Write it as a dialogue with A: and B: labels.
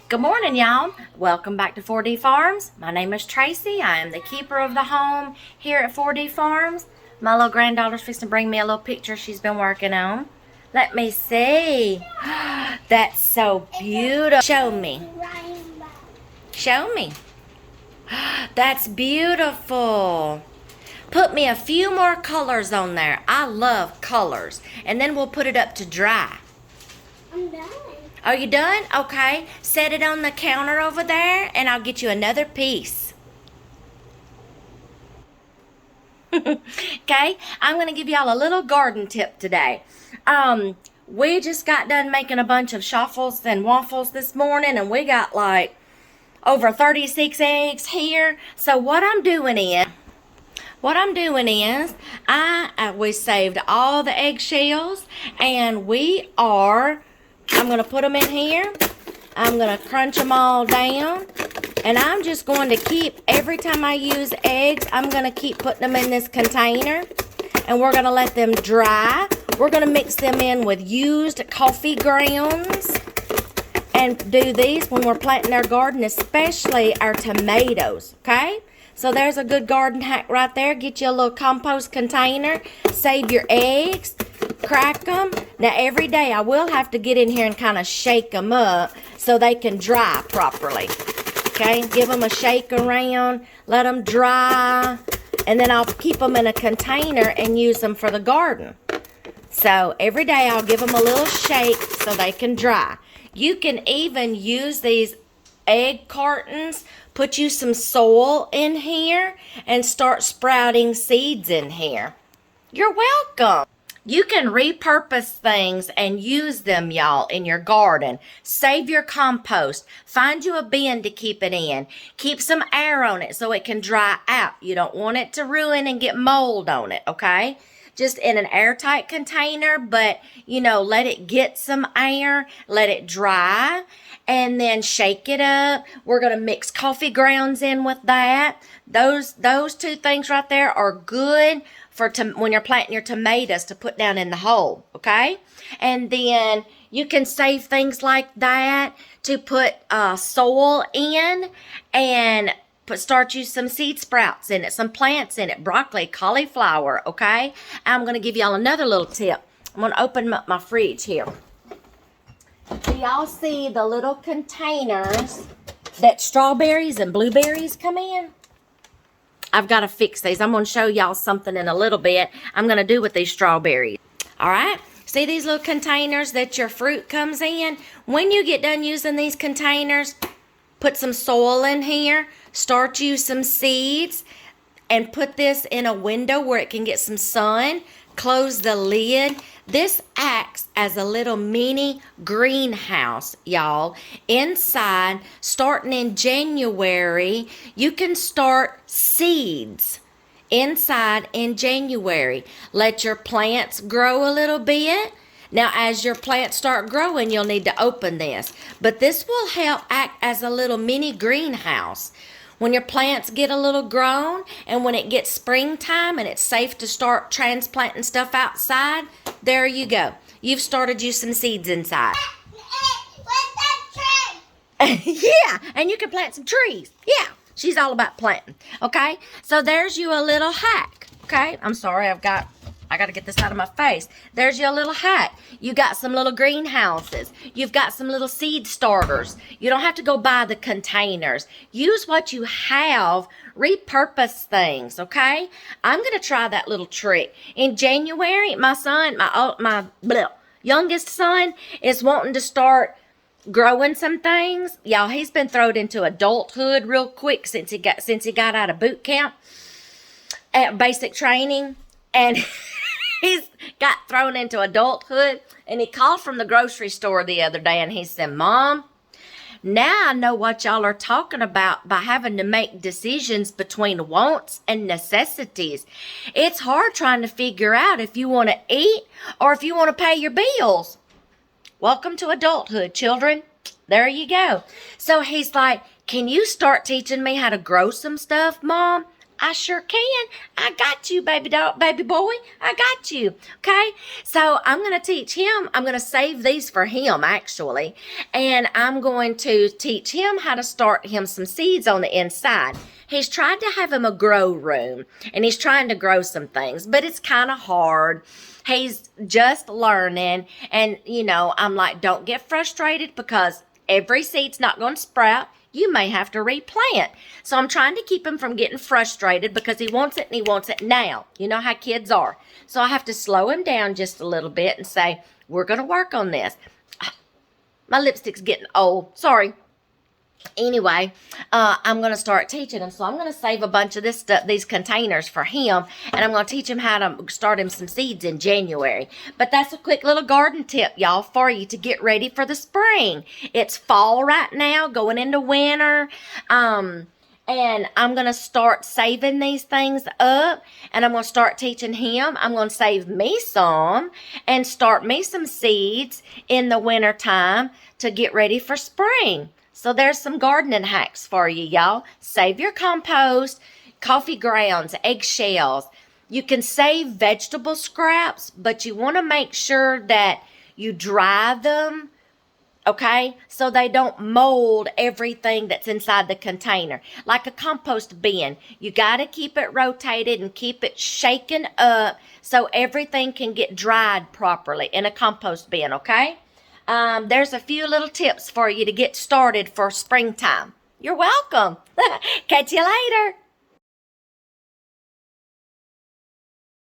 A: Good morning, y'all. Welcome back to 4D Farms. My name is Tracy. I am the keeper of the home here at 4D Farms. My little granddaughter's fixing to bring me a little picture she's been working on. Let me see. That's so beautiful. Show me. Show me. That's beautiful. Put me a few more colors on there. I love colors. And then we'll put it up to dry.
B: I'm done.
A: Are you done? Okay. Set it on the counter over there and I'll get you another piece. Okay, I'm going to give y'all a little garden tip today. We just got done making a bunch of shuffles and waffles this morning, and we got like over 36 eggs here. So what I'm doing is we saved all the eggshells, and I'm going to put them in here. I'm going to crunch them all down. And I'm just going to keep, every time I use eggs, I'm going to keep putting them in this container. And we're going to let them dry. We're going to mix them in with used coffee grounds. And do these when we're planting our garden, especially our tomatoes, okay? So there's a good garden hack right there. Get you a little compost container. Save your eggs. Crack them. Now every day I will have to get in here and kind of shake them up so they can dry properly. Okay, give them a shake around, let them dry, and then I'll keep them in a container and use them for the garden. So every day I'll give them a little shake so they can dry. You can even use these egg cartons, put you some soil in here, and start sprouting seeds in here. You're welcome. You can repurpose things and use them, y'all, in your garden. Save your compost. Find you a bin to keep it in. Keep some air on it so it can dry out. You don't want it to ruin and get mold on it, okay? Just in an airtight container, but, let it get some air. Let it dry, and then shake it up. We're going to mix coffee grounds in with that. Those two things right there are good for when you're planting your tomatoes to put down in the hole, okay? And then you can save things like that to put soil in and start you some seed sprouts in it, some plants in it, broccoli, cauliflower, okay? I'm going to give y'all another little tip. I'm going to open up my fridge here. Do y'all see the little containers that strawberries and blueberries come in? I've got to fix these. I'm going to show y'all something in a little bit I'm going to do with these strawberries. All right? See these little containers that your fruit comes in? When you get done using these containers, put some soil in here, start you some seeds, and put this in a window where it can get some sun. Close the lid. This acts as a little mini greenhouse, y'all. Inside, starting in January, you can start seeds inside in January. Let your plants grow a little bit. Now, as your plants start growing, you'll need to open this. But this will help act as a little mini greenhouse. When your plants get a little grown, and when it gets springtime and it's safe to start transplanting stuff outside, there you go. You've started you some seeds inside. Yeah, and you can plant some trees. Yeah, she's all about planting. Okay, so there's you a little hack. Okay, I'm sorry, I got to get this out of my face. There's your little hack. You got some little greenhouses. You've got some little seed starters. You don't have to go buy the containers. Use what you have. Repurpose things, okay? I'm going to try that little trick. In January, my son, my youngest son, is wanting to start growing some things. Y'all, he's been thrown into adulthood real quick since he got out of boot camp at basic training. And he's got thrown into adulthood, and he called from the grocery store the other day, and he said, Mom, now I know what y'all are talking about by having to make decisions between wants and necessities. It's hard trying to figure out if you want to eat or if you want to pay your bills. Welcome to adulthood, children. There you go. So he's like, can you start teaching me how to grow some stuff, Mom? I sure can. I got you, baby boy. I got you. Okay? So I'm going to teach him. I'm going to save these for him, actually. And I'm going to teach him how to start him some seeds on the inside. He's trying to have him a grow room. And he's trying to grow some things. But it's kind of hard. He's just learning. And, you know, I'm like, don't get frustrated because every seed's not going to sprout. You may have to replant. So I'm trying to keep him from getting frustrated because he wants it and he wants it now. You know how kids are. So I have to slow him down just a little bit and say, we're going to work on this. My lipstick's getting old. Sorry. Anyway, I'm going to start teaching him. So I'm going to save a bunch of this stuff, these containers for him. And I'm going to teach him how to start him some seeds in January. But that's a quick little garden tip, y'all, for you to get ready for the spring. It's fall right now, going into winter. And I'm going to start saving these things up. And I'm going to start teaching him. I'm going to save me some and start me some seeds in the winter time to get ready for spring. So there's some gardening hacks for you, y'all. Save your compost, coffee grounds, eggshells. You can save vegetable scraps, but you want to make sure that you dry them, okay, so they don't mold everything that's inside the container. Like a compost bin, you got to keep it rotated and keep it shaken up so everything can get dried properly in a compost bin, okay? There's a few little tips for you to get started for springtime. You're welcome. Catch you later.